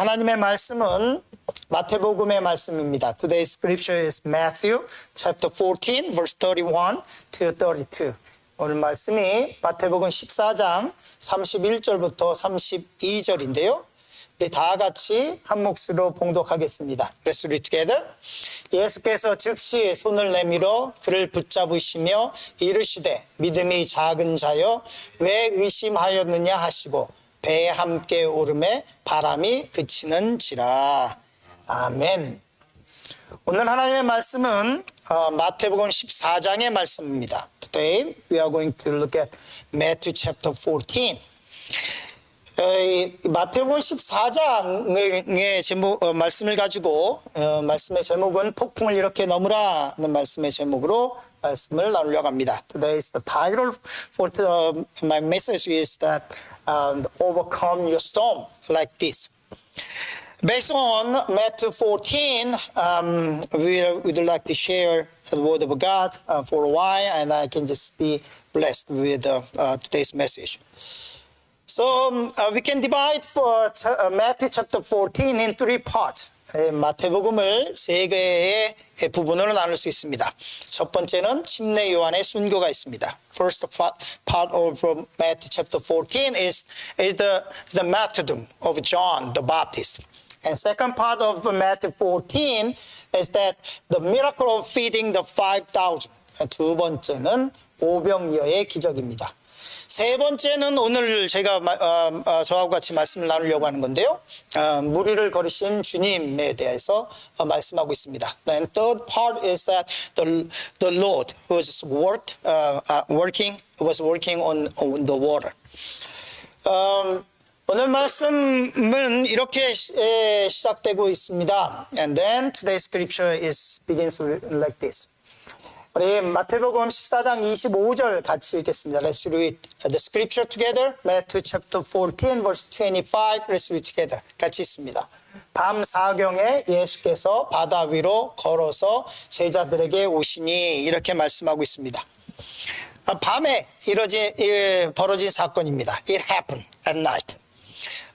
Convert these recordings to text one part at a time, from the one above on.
하나님의 말씀은 마태복음의 말씀입니다. Today's scripture is Matthew chapter 14 verse 31 to 32. 오늘 말씀이 마태복음 14장 31절부터 32절인데요. 다 같이 한 몫으로 봉독하겠습니다. Let's read together. 예수께서 즉시 손을 내밀어 그를 붙잡으시며 이르시되 믿음이 작은 자여 왜 의심하였느냐 하시고 배에 함께 오름에 바람이 그치는지라. 아멘. 오늘 하나님의 말씀은 마태복음 14장의 말씀입니다. Today we are going to look at Matthew chapter 14. 마태복음 14장의 제목, 말씀을 가지고 말씀의 제목은 폭풍을 이렇게 넘으라는 말씀의 제목으로 말씀을 나누려고 합니다. Today's the title for my message is that overcome your storm like this. Based on Matthew 14, we'd like to share the word of God for a while, and I can just be blessed with today's message. So we can divide for Matthew chapter 14 in three parts. 마태복음을 세 개의 부분으로 나눌 수 있습니다. 첫 번째는 침례 요한의 순교가 있습니다. First part of Matthew chapter 14 is the martyrdom of John the Baptist. And second part of Matthew 14 is that the miracle of feeding the 5,000. 두 번째는 오병이어의 기적입니다. 세 번째는 오늘 제가 저하고 같이 말씀을 나누려고 하는 건데요. 무리를 걸으신 주님에 대해서 말씀하고 있습니다. And third part is that the Lord was working on the water. 오늘 말씀은 이렇게 시작되고 있습니다. And then today's scripture begins like this. 우리 마태복음 14장 25절 같이 읽겠습니다. Let's read the scripture together. Matthew chapter 14 verse 25. Let's read together. 같이 읽습니다. 밤 사경에 예수께서 바다 위로 걸어서 제자들에게 오시니 이렇게 말씀하고 있습니다. 밤에 벌어진 사건입니다. It happened at night.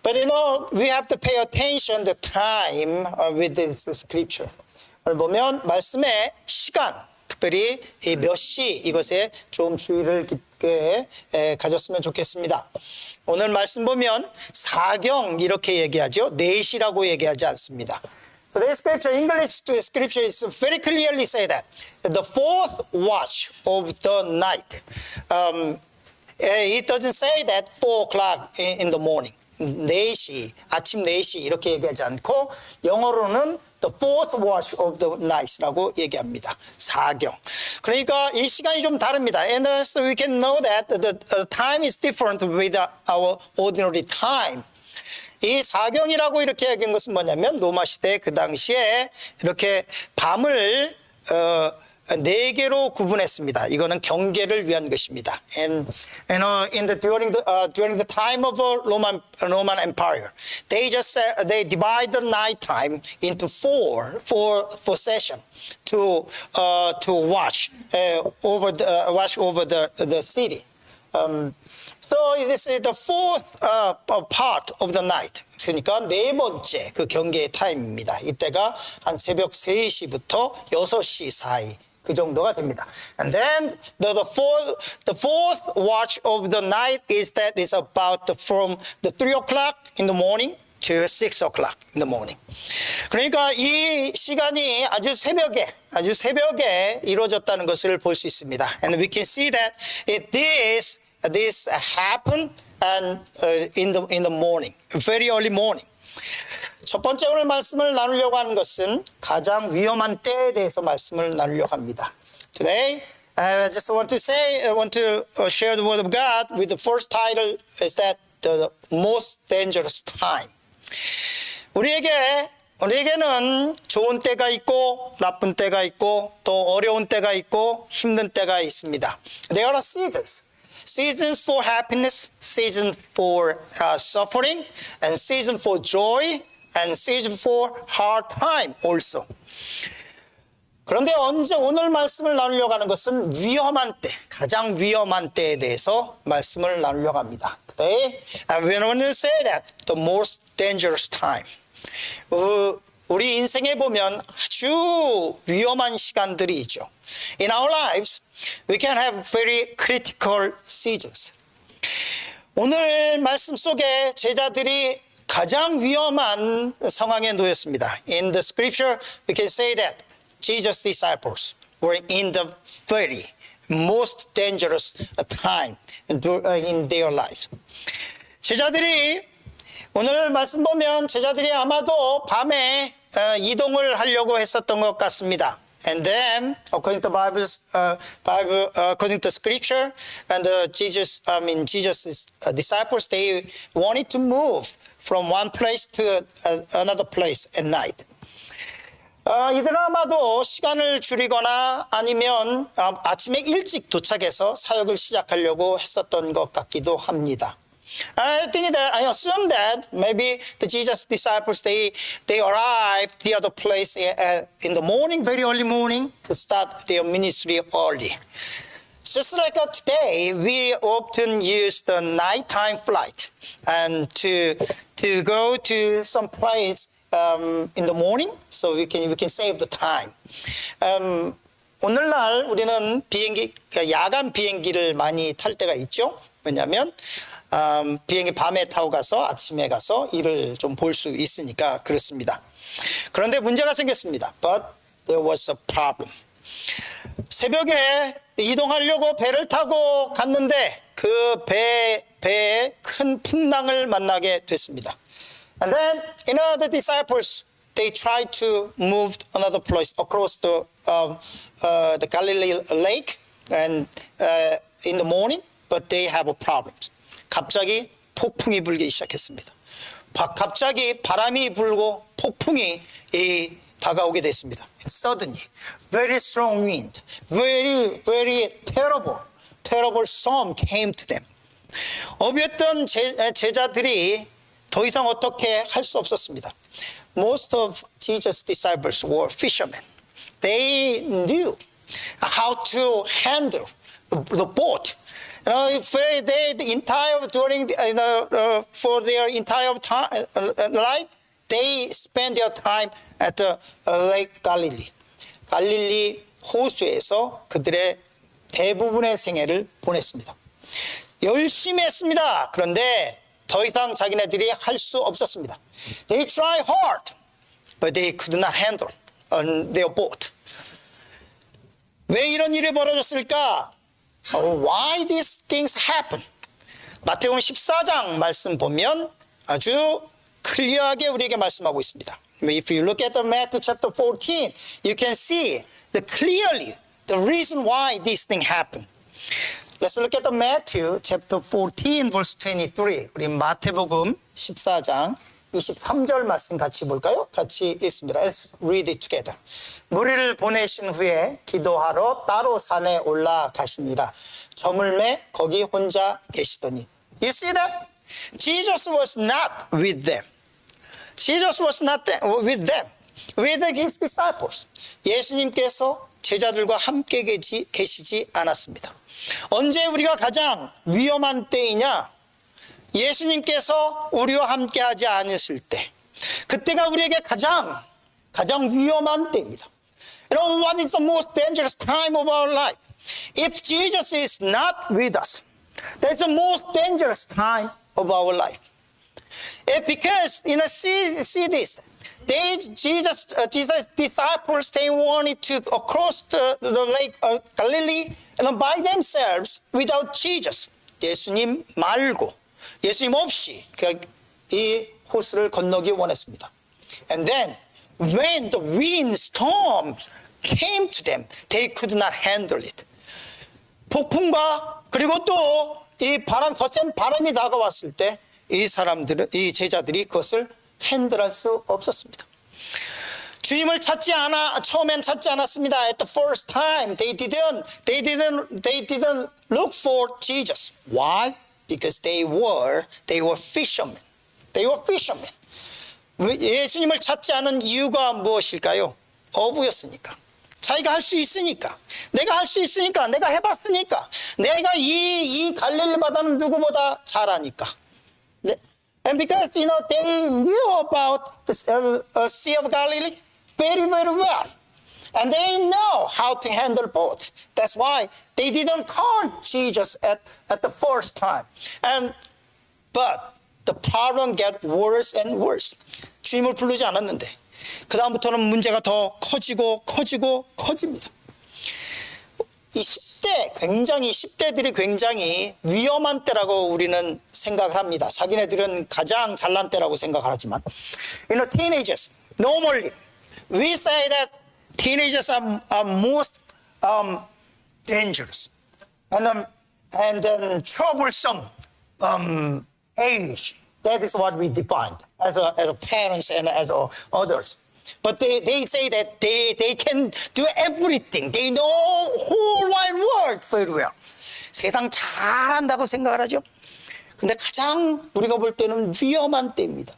But you know, we have to pay attention the time with this scripture. 오늘 보면 말씀의 시간, 특별히 몇 시 이것에 좀 주의를 깊게 가졌으면 좋겠습니다. 오늘 말씀 보면 사경 이렇게 얘기하죠. 4시라고 얘기하지 않습니다. Today's scripture, English scripture is very clearly say that the fourth watch of the night. It doesn't say that 4 o'clock in the morning. 4시, 아침 4시 이렇게 얘기하지 않고 영어로는 the fourth watch of the night라고 얘기합니다. 사경. 그러니까 이 시간이 좀 다릅니다. And so we can know that the time is different with our ordinary time. 이 사경이라고 이렇게 얘기한 것은 뭐냐면 로마 시대 그 당시에 이렇게 밤을 4개로 구분했습니다. 이거는 경계를 위한 것입니다. And during the time of Roman Empire, they divide the night time into four sessions to watch over the city. So this is the fourth part of the night. 그러니까 네 번째 그 경계의 타임입니다. 이때가 한 새벽 3시부터 6시 사이. 그 정도가 됩니다. And then the fourth watch of the night is about from the 3 o'clock in the morning to 6 o'clock in the morning. 그러니까 이 시간이 아주 새벽에 이루어졌다는 것을 볼 수 있습니다. And we can see that this happened in the morning, very early morning. 첫 번째 오늘 말씀을 나누려고 하는 것은 가장 위험한 때에 대해서 말씀을 나누려고 합니다. Today, I just want to share the word of God with the first title is that the most dangerous time. 우리에게는 좋은 때가 있고 나쁜 때가 있고 또 어려운 때가 있고 힘든 때가 있습니다. There are seasons. Seasons for happiness, season for suffering, and season for joy, and season for hard time also. 그런데 오늘 말씀을 나누려고 하는 것은 위험한 때, 가장 위험한 때에 대해서 말씀을 나누려고 합니다. Today, we want to say that the most dangerous time. 우리 인생에 보면 아주 위험한 시간들이 있죠. In our lives, we can have very critical seasons. 오늘 말씀 속에 제자들이 가장 위험한 상황에 놓였습니다. In the scripture, we can say that Jesus' disciples were in the very most dangerous time in their lives. 제자들이 오늘 말씀 보면 제자들이 아마도 밤에 이동을 하려고 했었던 것 같습니다. And then, according to according to Scripture, and Jesus' disciples, they wanted to move from one place to another place at night. 이들은 아마도 시간을 줄이거나 아니면 아침에 일찍 도착해서 사역을 시작하려고 했었던 것 같기도 합니다. I assume that maybe the Jesus disciples, they arrived the other place in the morning, very early morning, to start their ministry early. Just like today, we often use the nighttime flight and to go to some place in the morning, so we can save the time. 오늘날 우리는 야간 비행기를 많이 탈 때가 있죠. 왜냐하면 비행기 밤에 타고 가서 아침에 가서 일을 좀 볼 수 있으니까 그렇습니다. 그런데 문제가 생겼습니다. But there was a problem. 새벽에 이동하려고 배를 타고 갔는데 그 배에 큰 풍랑을 만나게 됐습니다. And then, the disciples, they tried to move another place across the Galilee Lake and in the morning, but they have a problem. 갑자기 폭풍이 불기 시작했습니다. 갑자기 바람이 불고 폭풍이 다가오게 됐습니다. Suddenly, very strong wind, very, very terrible storm came to them. 어비였던 제자들이 더 이상 어떻게 할 수 없었습니다. Most of Jesus' disciples were fishermen. They knew how to handle the boat. For their entire time, life, they spend their time at the Lake Galilee. 갈릴리 호수에서 그들의 대부분의 생애를 보냈습니다. 열심히 했습니다. 그런데 더 이상 자기네들이 할 수 없었습니다. They tried hard, but they could not handle their boat. 왜 이런 일이 벌어졌을까? Why these things happen? 마태복음 14장 말씀 보면 아주 클리어하게 우리에게 말씀하고 있습니다. If you look at the Matthew chapter 14, you can see clearly the reason why this thing happened. Let's look at the Matthew chapter 14 verse 23. 우리 마태복음 14장 23절 말씀 같이 볼까요? 같이 읽습니다. Let's read it together. 무리를 보내신 후에 기도하러 따로 산에 올라가시니라. 저물매 거기 혼자 계시더니. You see that? Jesus was not with them. Jesus was not with them. With his disciples. 예수님께서 제자들과 함께 계시지 않았습니다. 언제 우리가 가장 위험한 때이냐? 예수님께서 우리와 함께하지 않으실 때, 그때가 우리에게 가장 위험한 때입니다. You know, what is the most dangerous time of our life? If Jesus is not with us, that's the most dangerous time of our life. Because, see this. Jesus' disciples, they wanted to cross the Lake Galilee and by themselves without Jesus. 예수님 말고, 예수님 없이 이 호수를 건너기 원했습니다. And then, when the windstorms came to them, they could not handle it. 폭풍과 그리고 또 이 거센 바람이 다가왔을 때 이 제자들이 그것을 핸들할 수 없었습니다. 주님을 처음엔 찾지 않았습니다. At the first time, they didn't look for Jesus. Why? Because they were fishermen. They were fishermen. 예수님을 찾지 않은 이유가 무엇일까요? 어부였으니까. 자기가 할 수 있으니까. 내가 할 수 있으니까. 내가 해봤으니까. 내가 이 갈릴리 바다는 누구보다 잘 아니까. And because, they knew about the Sea of Galilee very, very well. And they know how to handle both. That's why they didn't call Jesus at the first time. But the problem got worse and worse. 주님을 부르지 않았는데 그 다음부터는 문제가 더 커집니다. 이 10대들이 굉장히 위험한 때라고 우리는 생각을 합니다. 자기네들은 가장 잘난 때라고 생각을 하지만, teenagers, normally we say that teenagers are most dangerous and then troublesome age. That is what we defined as a parents and as others. But they say that they can do everything. They know whole wide world very well. 세상 잘한다고 생각을 하죠. 근데 가장 우리가 볼 때는 위험한 때입니다.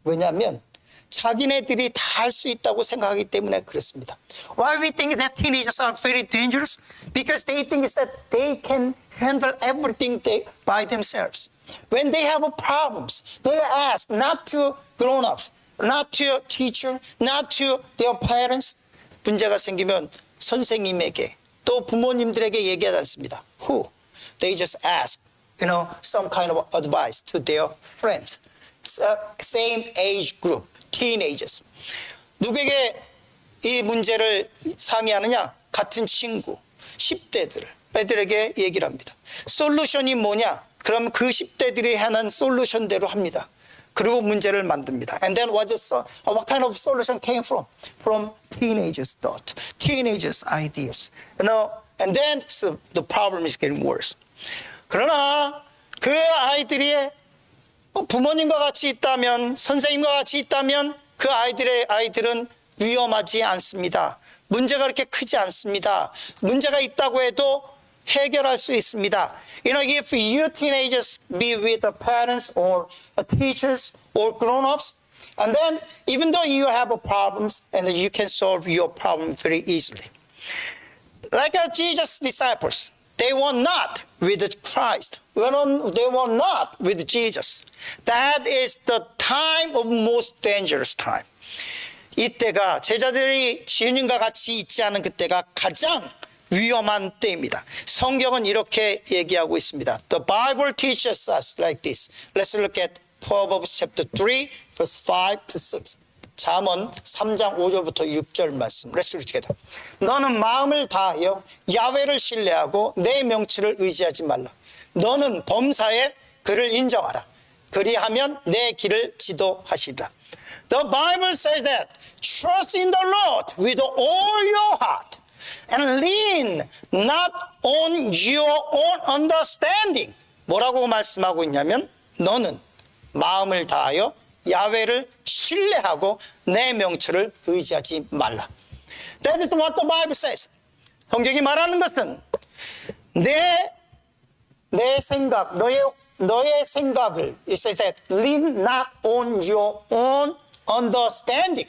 왜냐하면 자기네들이 다 할 수 있다고 생각하기 때문에 그렇습니다. Why we think that teenagers are very dangerous? Because they think that they can handle everything by themselves. When they have problems, they ask not to grown-ups, not to your teacher, not to their parents. 문제가 생기면 선생님에게 또 부모님들에게 얘기하지 않습니다. Who? They just ask, some kind of advice to their friends. Same age group, teenagers. 누구에게 이 문제를 상의하느냐? 같은 친구, 10대들, 애들에게 얘기를 합니다. 솔루션이 뭐냐? 그럼 그 10대들이 하는 솔루션대로 합니다. 그리고 문제를 만듭니다. And then what kind of solution came from? From teenagers' thought, teenagers' ideas. And then the problem is getting worse. 그러나 그 아이들이 부모님과 같이 있다면, 선생님과 같이 있다면 그 아이들은 위험하지 않습니다. 문제가 그렇게 크지 않습니다. 문제가 있다고 해도 해결할 수 있습니다. If you teenagers be with the parents or teachers or grown-ups, and then even though you have problems, and you can solve your problem very easily. Like Jesus' disciples, they were not with Christ. They were not with Jesus. That is the time of most dangerous time. 이때가 제자들이 주님과 같이 있지 않은 그때가 가장 위험한 때입니다. 성경은 이렇게 얘기하고 있습니다. The Bible teaches us like this. Let's look at Proverbs chapter 3, verse 5 to 6. 잠언 3장 5절부터 6절 말씀. Let's read together. 너는 마음을 다하여 야훼를 신뢰하고 내 명치를 의지하지 말라. 너는 범사에 그를 인정하라. 그리하면 내 길을 지도하시리라. The Bible says that trust in the Lord with all your heart and lean not on your own understanding. 뭐라고 말씀하고 있냐면 너는 마음을 다하여 야훼를 신뢰하고 내 명철을 의지하지 말라. That is what the Bible says. 성경이 말하는 것은 내 생각, 너의 생각을 it says that lean not on your own understanding,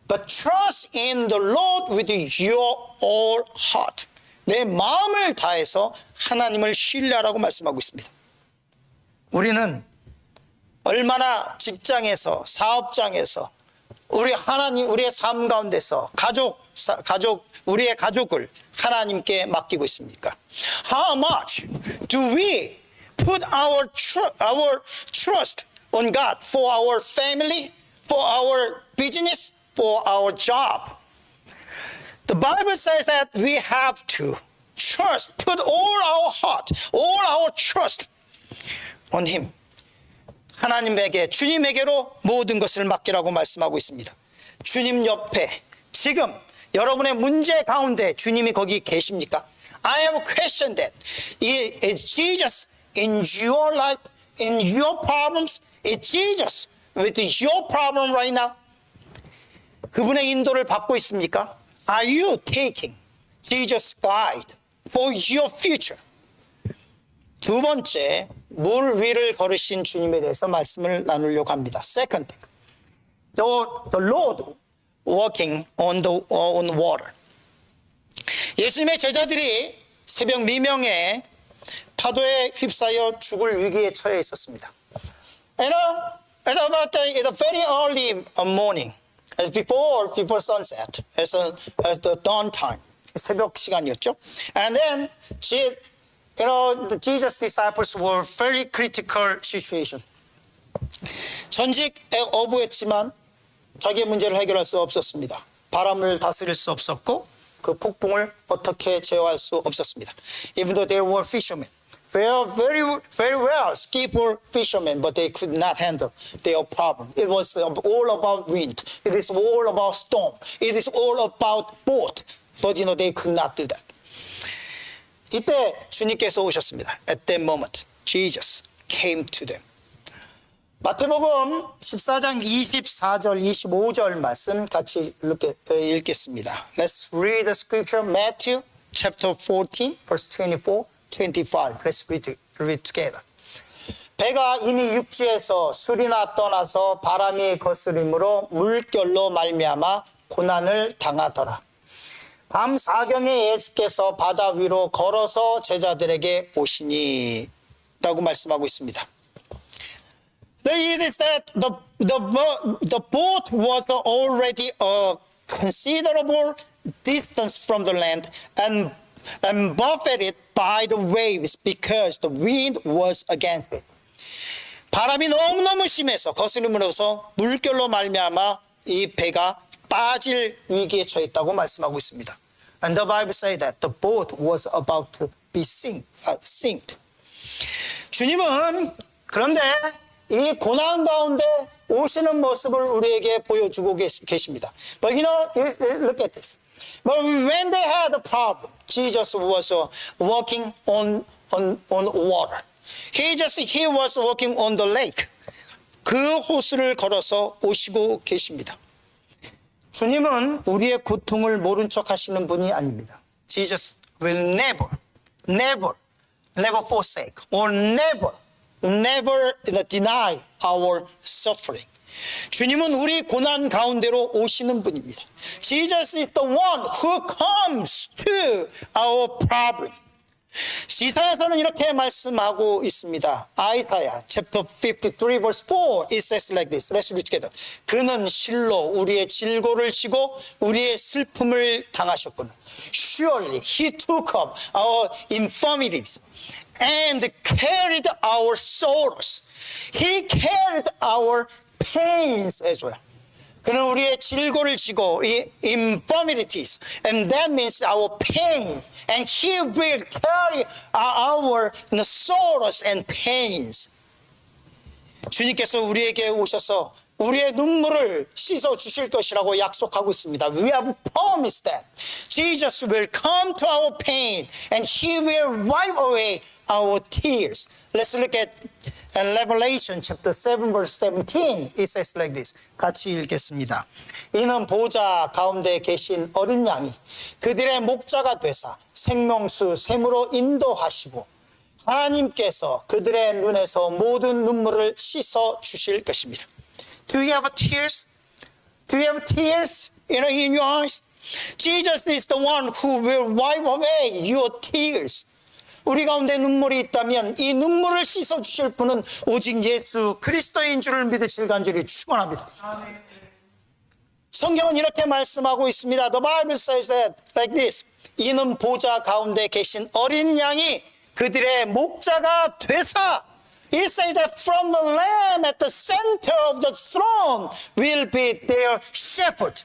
but trust in the Lord with your whole heart. 내 마음을 다해서 하나님을 신뢰하라고 말씀하고 있습니다. 우리는 얼마나 직장에서, 사업장에서, 우리의 삶 가운데서 우리의 가족을 하나님께 맡기고 있습니까? How much do we put our trust on God for our family, for our business, for our job? The Bible says that we have to trust, put all our heart, all our trust on Him. 하나님에게, 주님에게로 모든 것을 맡기라고 말씀하고 있습니다. 주님 옆에 지금 여러분의 문제 가운데 주님이 거기 계십니까? I have a question that is Jesus in your life, in your problems? Is Jesus with your problem right now? 그분의 인도를 받고 있습니까? Are you taking Jesus' guide for your future? 두 번째, 물 위를 걸으신 주님에 대해서 말씀을 나누려고 합니다. Second, the Lord walking on water. 예수님의 제자들이 새벽 미명에 파도에 휩싸여 죽을 위기에 처해 있었습니다. At about the very early morning, as before sunset, as the dawn time, 새벽 시간이었죠. And then, Jesus' disciples were very critical situation. 전직 어부였지만 자기의 문제를 해결할 수 없었습니다. 바람을 다스릴 수 없었고 그 폭풍을 어떻게 제어할 수 없었습니다. Even though they were fishermen. They are very well skillful fishermen, but they could not handle their problem. It was all about wind. It is all about storm. It is all about boat. But they could not do that. 이때 주님께서 오셨습니다. At that moment, Jesus came to them. 마태복음 14장 24절, 25절 말씀 같이 읽겠습니다. Let's read the scripture. Matthew chapter 14, verse 24, 25. Let's read together. 배가 이미 육지에서 술이나 떠나서 바람이 거스림으로 물결로 말미암아 고난을 당하더라. 밤 4경에 예수께서 바다 위로 걸어서 제자들에게 오시니 라고 말씀하고 있습니다. It is that the boat was already a considerable distance from the land and buffeted by the waves because the wind was against it. 바람이 너무너무 심해서 거스림으로써 물결로 말미암아 이 배가 빠질 위기에 처했다고 말씀하고 있습니다. And the Bible says that the boat was about to be sinked. 주님은 그런데 이 고난 가운데 오시는 모습을 우리에게 보여주고 계십니다. But look at this. But when they had a problem, Jesus was walking on water. He was walking on the lake. 그 호수를 걸어서 오시고 계십니다. 주님은 우리의 고통을 모른 척 하시는 분이 아닙니다. Jesus will never forsake or never deny our suffering. 주님은 우리 고난 가운데로 오시는 분입니다. Jesus is the one who comes to our problem. 이사야서는 이렇게 말씀하고 있습니다. 아이사야 chapter 53 verse 4 it says like this. Let's read together. 그는 실로 우리의 질고를 지고 우리의 슬픔을 당하셨구나. Surely he took up our infirmities and carried our sorrows. He carried our pains as well. 그는 우리의 질고를 지고 이 infirmities, and that means our pains, and he will carry our sorrows and pains. 주님께서 우리에게 오셔서 우리의 눈물을 씻어 주실 것이라고 약속하고 있습니다. We have promised that Jesus will come to our pain and he will wipe away our tears. Let's look at Revelation chapter 7 verse 17. It says like this. 같이 읽겠습니다. 이는 보좌 가운데 계신 어린 양이 그들의 목자가 되사 생명수 샘으로 인도하시고 하나님께서 그들의 눈에서 모든 눈물을 씻어 주실 것입니다. Do you have tears? Do you have tears in your eyes? Jesus is the one who will wipe away your tears. 우리 가운데 눈물이 있다면 이 눈물을 씻어 주실 분은 오직 예수 그리스도인 줄을 믿으실 간절히 축원합니다. 성경은 이렇게 말씀하고 있습니다. The Bible says that like this. 이는 보좌 가운데 계신 어린 양이 그들의 목자가 되사 It says that from the Lamb at the center of the throne will be their shepherd.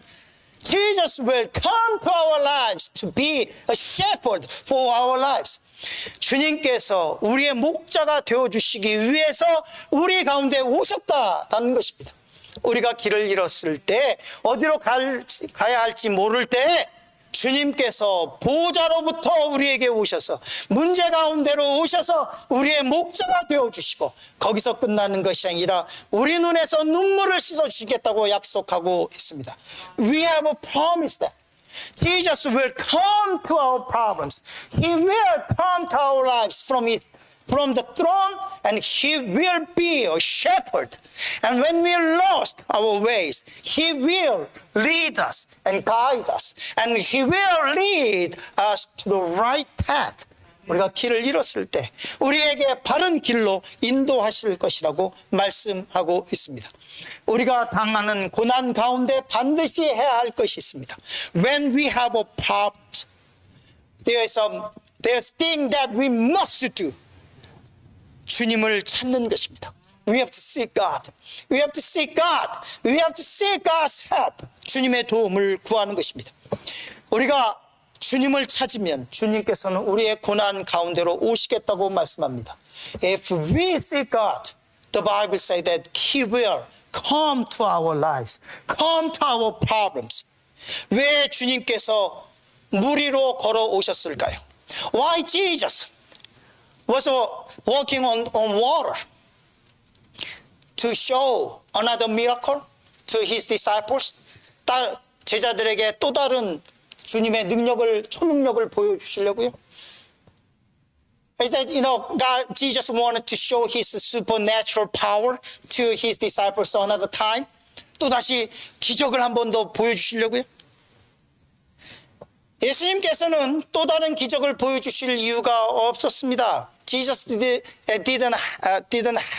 Jesus will come to our lives to be a shepherd for our lives. 주님께서 우리의 목자가 되어주시기 위해서 우리 가운데 오셨다라는 것입니다. 우리가 길을 잃었을 때 어디로 가야 할지 모를 때 주님께서 보좌로부터 우리에게 오셔서 문제 가운데로 오셔서 우리의 목자가 되어주시고 거기서 끝나는 것이 아니라 우리 눈에서 눈물을 씻어주시겠다고 약속하고 있습니다. We have promised that. Jesus will come to our problems. He will come to our lives from the throne, and he will be a shepherd. And when we lost our ways, he will lead us and guide us. And he will lead us to the right path. 우리가 길을 잃었을 때 우리에게 바른 길로 인도하실 것이라고 말씀하고 있습니다. 우리가 당하는 고난 가운데 반드시 해야 할 것이 있습니다. When we have a problem, there's thing that we must do. 주님을 찾는 것입니다. We have to seek God. We have to seek God. We have to seek God's help. 주님의 도움을 구하는 것입니다. 우리가 주님을 찾으면 주님께서는 우리의 고난 가운데로 오시겠다고 말씀합니다. If we seek God, the Bible says that He will come to our lives, come to our problems. 왜 주님께서 물 위로 걸어오셨을까요? Why Jesus was walking on water? To show another miracle to his disciples. 제자들에게 또 다른 주님의 능력을, 초능력을 보여주시려고요. Is that, God, Jesus wanted to show his supernatural power to his disciples another time. 또 다시 기적을 한 번 더 보여주시려고요. 예수님께서는 또 다른 기적을 보여주실 이유가 없었습니다. Jesus didn't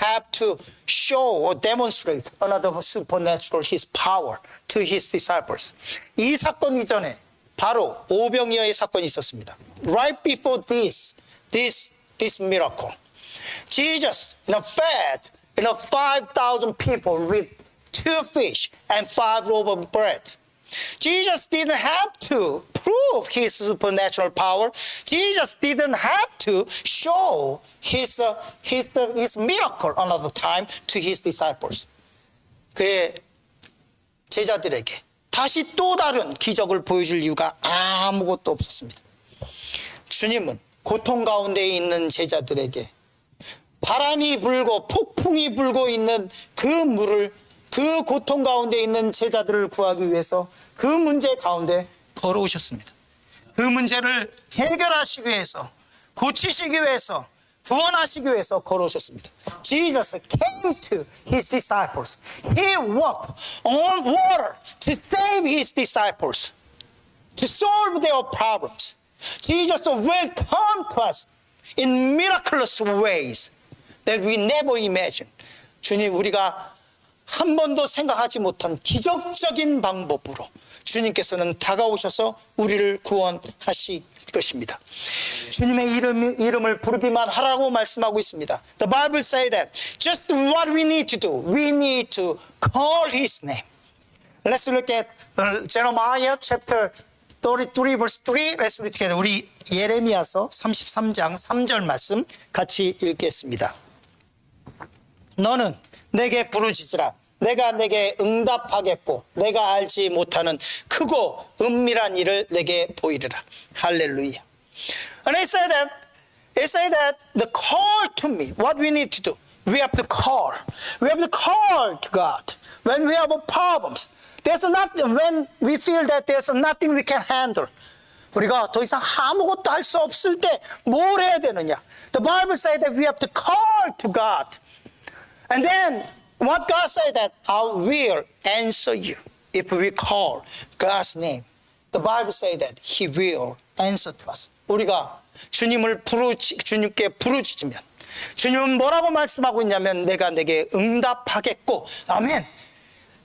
have to show or demonstrate another supernatural his power to his disciples. 이 사건 이전에 바로 오병이어의 사건이 있었습니다. Right before this miracle, Jesus fed 5,000 people with 2 fish and 5 loaves of bread. Jesus didn't have to prove his supernatural power. Jesus didn't have to show his miracle another time to his disciples. 그의 제자들에게 다시 또 다른 기적을 보여줄 이유가 아무것도 없었습니다. 주님은 고통 가운데 있는 제자들에게 바람이 불고 폭풍이 불고 있는 그 물을, 그 고통 가운데 있는 제자들을 구하기 위해서 그 문제 가운데 걸어오셨습니다. 그 문제를 해결하시기 위해서, 고치시기 위해서, 구원하시기 위해서 걸어오셨습니다. Jesus came to his disciples. He walked on water to save his disciples, to solve their problems. Jesus will come to us in miraculous ways that we never imagined. 주님, 우리가 한 번도 생각하지 못한 기적적인 방법으로 주님께서는 다가오셔서 우리를 구원하실 것입니다. 주님의 이름을 부르기만 하라고 말씀하고 있습니다. The Bible says that just what we need to do, we need to call His name. Let's look at Jeremiah chapter 33 verse 3. Let's read together. 우리 예레미야서 33장 3절 말씀 같이 읽겠습니다. 너는 내게 부르짖으라. 내가 내게 응답하겠고 내가 알지 못하는 크고 은밀한 일을 내게 보이리라. 할렐루야. And it said that the call to me, what we need to do, we have to call. We have to call to God when we have problems. There's nothing, when we feel that there's nothing we can handle. 우리가 더 이상 아무것도 할 수 없을 때 뭘 해야 되느냐? The Bible says that we have to call to God. And then what God said that I will answer you if we call God's name. The Bible says that He will answer to us. 우리가 주님께 부르짖으면 주님은 뭐라고 말씀하고 있냐면 내가 내게 응답하겠고 아멘.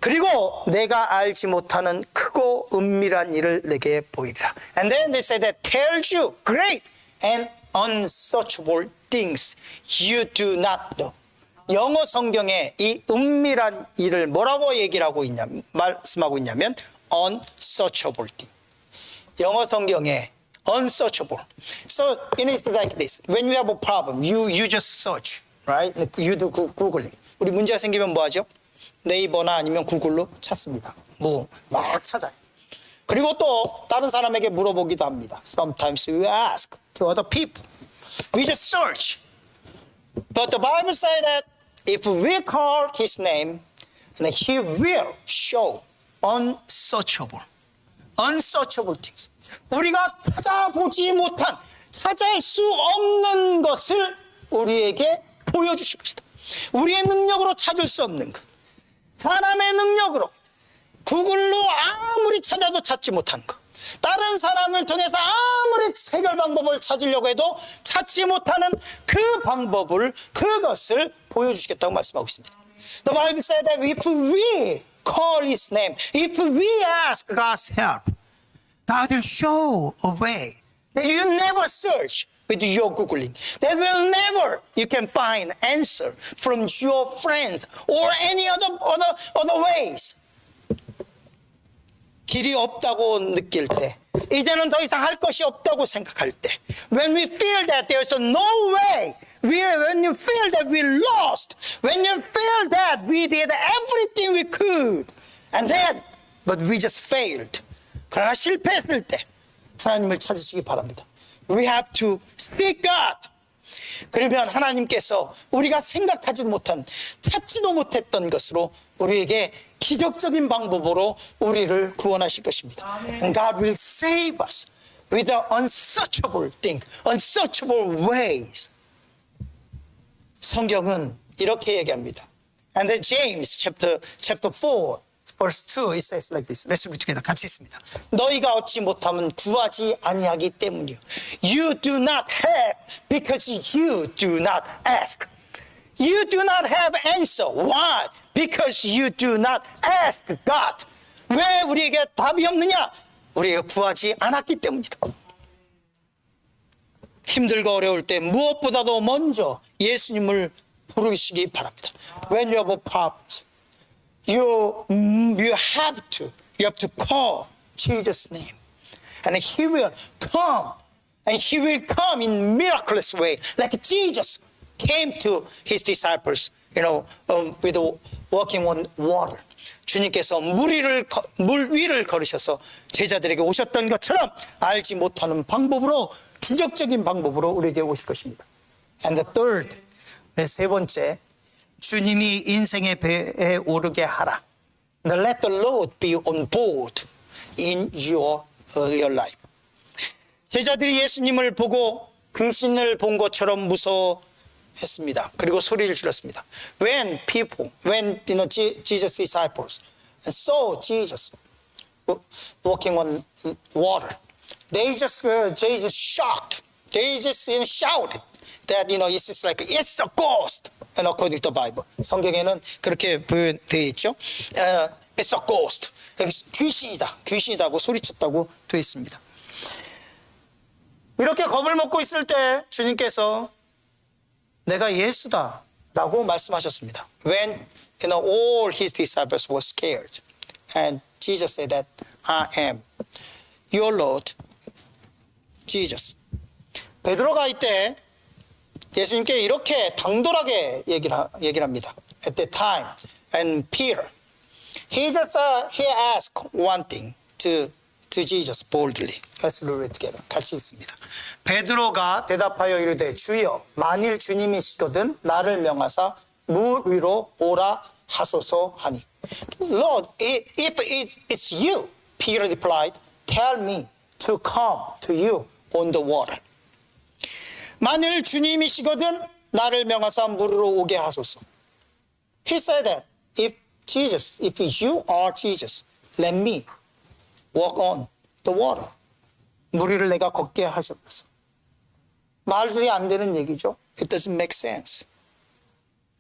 그리고 내가 알지 못하는 크고 은밀한 일을 내게 보이리라. And then they say that tells you great and unsearchable things you do not know. 영어 성경에 이 은밀한 일을 뭐라고 얘기를 하고 있냐면 말씀하고 있냐면 unsearchable thing. 영어 성경에 unsearchable. So it is like this. When you have a problem, you just search, right? You do googling. 우리 문제가 생기면 뭐 하죠? 네이버나 아니면 구글로 찾습니다. 뭐 막 찾아요. 그리고 또 다른 사람에게 물어보기도 합니다. Sometimes we ask to other people. We just search. But the Bible says that if we call His name, He will show unsearchable things. 우리가 찾아보지 못한, 찾을 수 없는 것을 우리에게 보여주실 것이다. 우리의 능력으로 찾을 수 없는 것. 사람의 능력으로 구글로 아무리 찾아도 찾지 못하는 것. 다른 사람을 통해서 아무리 해결 방법을 찾으려고 해도 찾지 못하는 그 방법을, 그것을 보여주시겠다고 말씀하고 있습니다. The Bible said that if we call His name, if we ask God's help, God will show a way that you never search with your Googling. That will never you can find answer from your friends or any other ways. 길이 없다고 느낄 때, 이제는 더 이상 할 것이 없다고 생각할 때, when we feel that there's no way, when you feel that we lost, when you feel that we did everything we could, and then, but we just failed. 그러나 실패했을 때 하나님을 찾으시기 바랍니다. We have to seek God. 그러면 하나님께서 우리가 생각하지 못한, 찾지도 못했던 것으로 우리에게 기적적인 방법으로 우리를 구원하실 것입니다. And God will save us with the unsearchable thing, unsearchable ways. 성경은 이렇게 얘기합니다. And then James chapter 4 verse 2 it says like this. Let's read together. 같이 있습니다. 너희가 얻지 못하면 구하지 아니하기 때문이요. You do not have because you do not ask. You do not have answer. Why? Because you do not ask God. 왜 우리에게 답이 없느냐? 우리가 구하지 않았기 때문이다. 힘들고 어려울 때 무엇보다도 먼저 예수님을 부르시기 바랍니다. When you have problems, you have to call Jesus' name, and He will come, and He will come in miraculous way, like Jesus came to His disciples, with walking on water. 주님께서 물 위를 걸으셔서 제자들에게 오셨던 것처럼 알지 못하는 방법으로, 기적적인 방법으로 우리에게 오실 것입니다. And the third, 세 번째, 주님이 인생의 배에 오르게 하라. Let the Lord be on board in your life. 제자들이 예수님을 보고 귀신을 본 것처럼 무서워했습니다. 그리고 소리를 질렀습니다. When Jesus' disciples saw Jesus walking on water, they just shocked. They just shouted that it's just like it's a ghost. And according to the Bible, 성경에는 그렇게 되어 있죠. It's a ghost. 귀신이다고 소리쳤다고 되어 있습니다. 이렇게 겁을 먹고 있을 때 주님께서 내가 예수다라고 말씀하셨습니다. When all His disciples were scared, and Jesus said that I am your Lord, Jesus. 베드로가 이때 예수님께 이렇게 당돌하게 얘기를 합니다. At that time, and Peter, he asked one thing to Jesus boldly. Let's read it together. 같이 있습니다. 베드로가 대답하여 이르되 주여, 만일 주님이시거든 나를 명하사 물 위로 오라 하소서 하니. Lord, if it's you, Peter replied, tell me to come to you on the water. 만일 주님이시거든 나를 명하사 물으로 오게 하소서. He said that if you are Jesus, let me walk on the water. 물 위를 내가 걷게 하셨어. 말들이 안 되는 얘기죠. It doesn't make sense.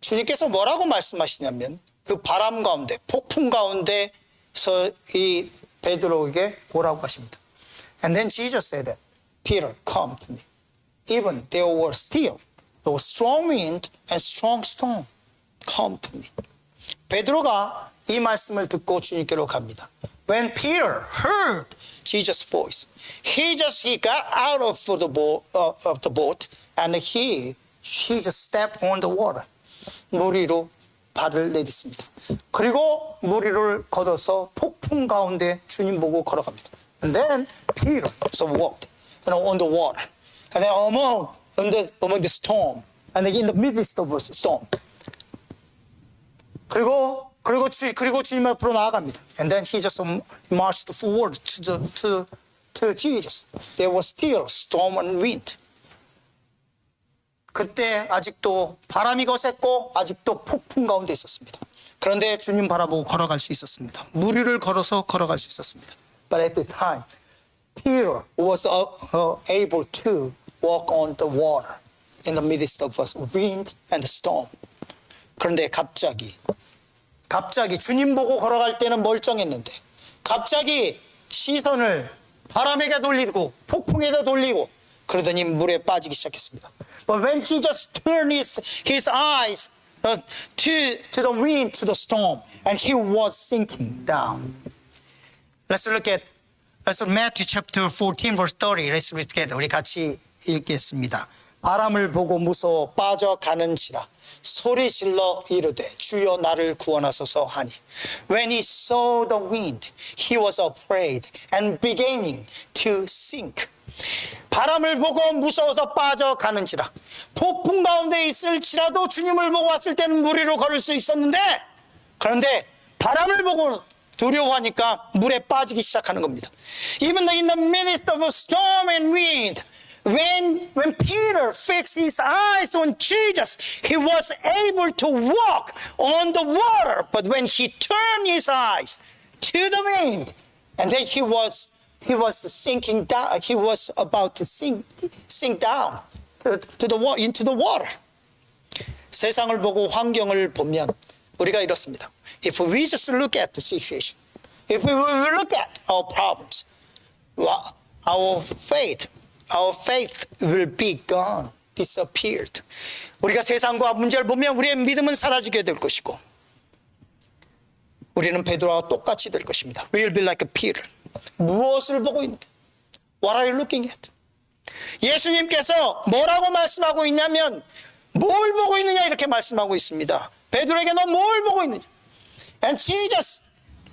주님께서 뭐라고 말씀하시냐면 그 바람 가운데, 폭풍 가운데서 이 베드로에게 오라고 하십니다. And then Jesus said that, Peter, come to me. Even there was strong wind and strong storm. Come to me. 베드로가 이 말씀을 듣고 주님께로 갑니다. When Peter heard Jesus' voice, he got out of the boat and he just stepped on the water. 물 위로 발을 내딛습니다. 그리고 물 위를 걷어서 폭풍 가운데 주님 보고 걸어갑니다. And then Peter walked on the water. And then among the storm, and in the midst of the storm. 그리고 주님 앞으로 나아갑니다. And then he just marched forward to Jesus. There was still storm and wind. 그때 아직도 바람이 거셌고 아직도 폭풍 가운데 있었습니다. 그런데 주님 바라보고 걸어갈 수 있었습니다. 물 위를 걸어서 걸어갈 수 있었습니다. But at the time, Peter was able to walk on the water in the midst of a wind and storm. 그런데 갑자기 주님 보고 걸어갈 때는 멀쩡했는데 갑자기 시선을 바람에게 돌리고 폭풍에도 돌리고 그러더니 물에 빠지기 시작했습니다. But when he just turned his eyes to the wind, to the storm, and he was sinking down. Let's look at Matthew chapter 14 verse 30. Let's read together. 우리 같이 읽겠습니다. 바람을 보고 무서워 빠져가는지라 소리질러 이르되 주여 나를 구원하소서 하니 When he saw the wind he was afraid and beginning to sink. 바람을 보고 무서워서 빠져가는지라 폭풍 가운데 있을지라도 주님을 보고 왔을 때는 물 위로 걸을 수 있었는데 그런데 바람을 보고 두려워하니까 물에 빠지기 시작하는 겁니다. Even in the midst of a storm and wind, when Peter fixed his eyes on Jesus, he was able to walk on the water. But when he turned his eyes to the wind, and then he was sinking down. He was about to sink down into the water. 세상을 보고 환경을 보면 우리가 이렇습니다. If we just look at the situation, if we look at our problems, our faith will be gone, disappeared. 우리가 세상과 문제를 보면 우리의 믿음은 사라지게 될 것이고 우리는 베드로와 똑같이 될 것입니다. We will be like a Peter. 무엇을 보고 있는데? What are you looking at? 예수님께서 뭐라고 말씀하고 있냐면 뭘 보고 있느냐 이렇게 말씀하고 있습니다. 베드로에게 너 뭘 보고 있느냐? And Jesus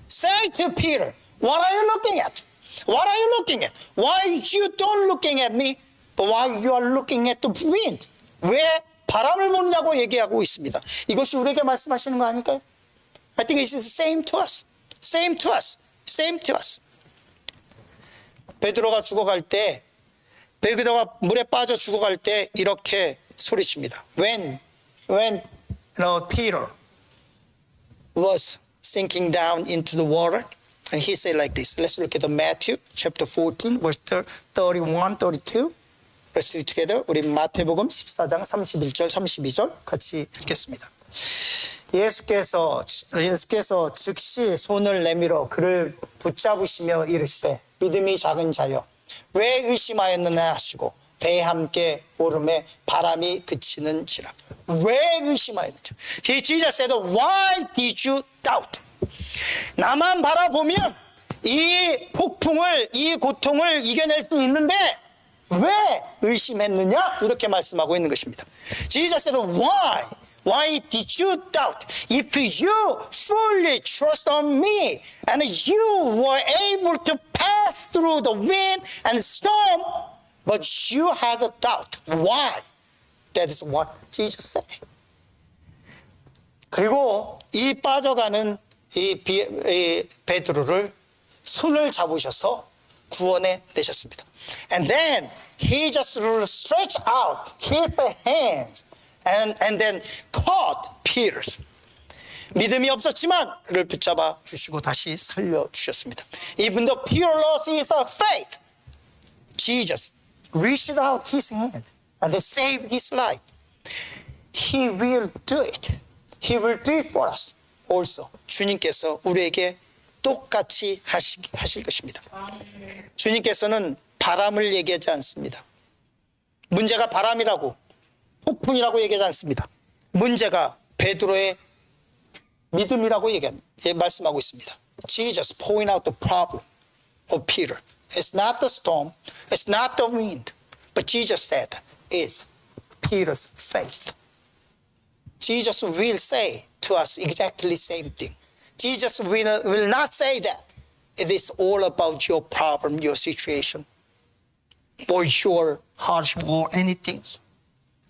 said to Peter, what are you looking at? What are you looking at? Why you don't looking at me, but why you are looking at the wind? 왜 바람을 보느냐고 얘기하고 있습니다. 이것이 우리에게 말씀하시는 거 아닐까요? I think it's the same to us. Same to us. Same to us. 베드로가 죽어갈 때, 베드로가 물에 빠져 죽어갈 때 이렇게 소리칩니다. When Peter was sinking down into the water, and he said like this. Let's look at the Matthew chapter 14, verse 31, 32. Let's read together. 우리 마태복음 14장 31절, 32절 같이 읽겠습니다. 예수께서 즉시 손을 내밀어 그를 붙잡으시며 이르시되 믿음이 작은 자여 왜 의심하였느냐 하시고 배에 함께 오름에 바람이 그치는지라. 왜 의심하였느냐. Jesus said, why did you doubt? 나만 바라보면 이 폭풍을, 이 고통을 이겨낼 수 있는데 왜 의심했느냐? 이렇게 말씀하고 있는 것입니다. Jesus said, why? Why did you doubt? If you fully trust on me and you were able to pass through the wind and storm, but you had a doubt. Why? That is what Jesus said. 그리고 이 빠져가는 이 베드로를 손을 잡으셔서 구원해 내셨습니다. And then he just stretched out his hands and then caught Peter's. 믿음이 없었지만 그를 붙잡아 주시고 다시 살려 주셨습니다. Even though Peter lost his faith, Jesus reached out his hand and saved his life. He will do it. He will do it for us. also. 주님께서 우리에게 똑같이 하실 것입니다. 주님께서는 바람을 얘기하지 않습니다. 문제가 바람이라고 폭풍이라고 얘기하지 않습니다. 문제가 베드로의 믿음이라고 말씀하고 있습니다. Jesus point out the problem of Peter. It's not the storm, it's not the wind, but Jesus said it's Peter's faith. Jesus will say to us exactly the same thing. Jesus will not say that it is all about your problem, your situation, or your hardship or anything.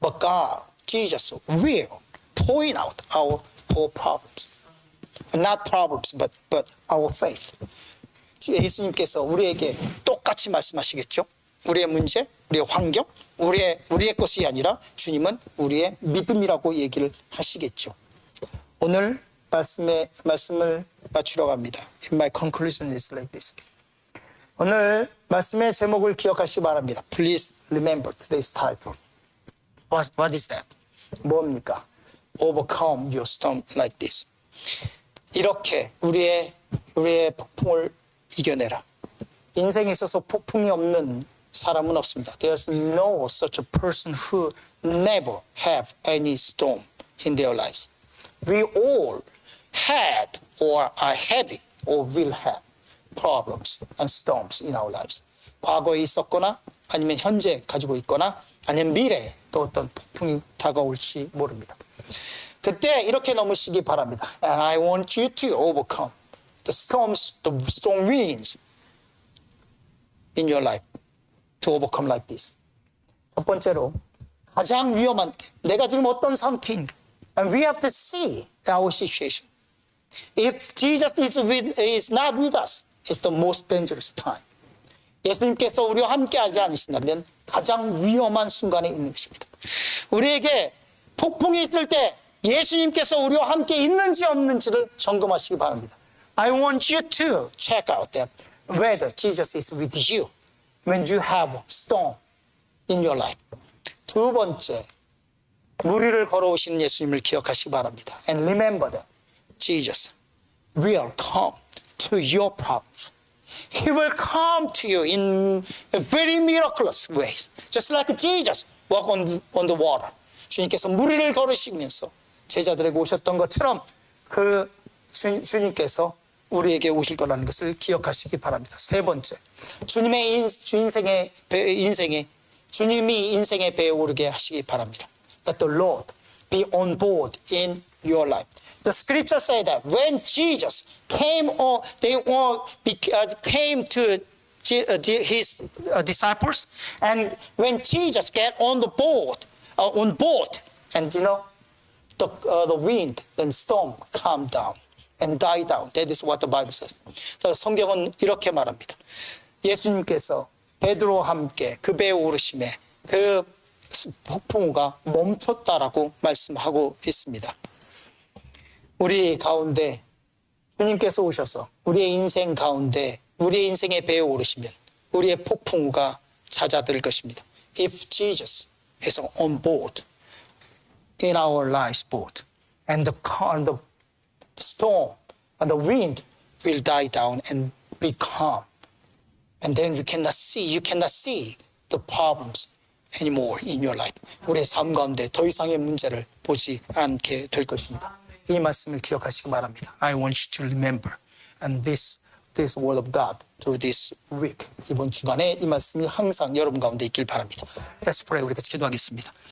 But God, Jesus will point out our problems. Not problems, but our faith. 예수님께서 우리에게 똑같이 말씀하시겠죠. 우리의 문제, 우리의 환경, 우리의 것이 아니라 주님은 우리의 믿음이라고 얘기를 하시겠죠. 오늘 말씀을 마치러 갑니다. My conclusion is like this. 오늘 말씀의 제목을 기억하시기 바랍니다. Please remember today's title. What is that? 뭡니까? Overcome your storm like this. 이렇게 우리의 폭풍을 이겨내라. 인생에 있어서 폭풍이 없는 사람은 없습니다. There's no such a person who never have any storm in their lives. We all had or are having or will have problems and storms in our lives. 과거에 있었거나 아니면 현재 가지고 있거나 아니면 미래에 또 어떤 폭풍이 다가올지 모릅니다. 그때 이렇게 넘으시기 바랍니다. And I want you to overcome the storms, the strong winds in your life. To overcome like this. 첫 번째로 가장 위험한 때 내가 지금 어떤 상태인가. And we have to see our situation. If Jesus is not with us, it's the most dangerous time. 예수님께서 우리와 함께하지 않으신다면 가장 위험한 순간에 있는 것입니다. 우리에게 폭풍이 있을 때 예수님께서 우리와 함께 있는지 없는지를 점검하시기 바랍니다. I want you to check out that whether Jesus is with you when you have a storm in your life. 두 번째, 무리를 걸어오시는 예수님을 기억하시기 바랍니다. And remember that Jesus will come to your problems. He will come to you in very miraculous ways. Just like Jesus walked on the water. 주님께서 무리를 걸으시면서 제자들에게 오셨던 것처럼 그 주님께서 우리에게 오실 거라는 것을 기억하시기 바랍니다. 세 번째, 주님이 인생의 배에 오르게 하시기 바랍니다. Let the Lord be on board in your life. The scripture says that when Jesus came to his disciples, and when Jesus get on the boat, and the wind, then storm calm down and die down. That is what the Bible says. 성경은 이렇게 말합니다. 예수님께서 베드로와 함께 그 배에 오르심에 그 폭풍우가 멈췄다라고 말씀하고 있습니다. 우리 가운데 주님께서 오셔서 우리의 인생 가운데 우리의 인생의 배에 오르시면 우리의 폭풍우가 잦아들 것입니다. If Jesus is on board in our life's boat and the storm and the wind will die down and be calm, and then you cannot see the problems anymore in your life. 우리의 삶 가운데 더 이상의 문제를 보지 않게 될 것입니다. 이 말씀을 기억하시기 바랍니다. I want you to remember and this word of God through this week. 이번 주간에 이 말씀이 항상 여러분 가운데 있길 바랍니다. Let's pray. 우리 같이 기도하겠습니다.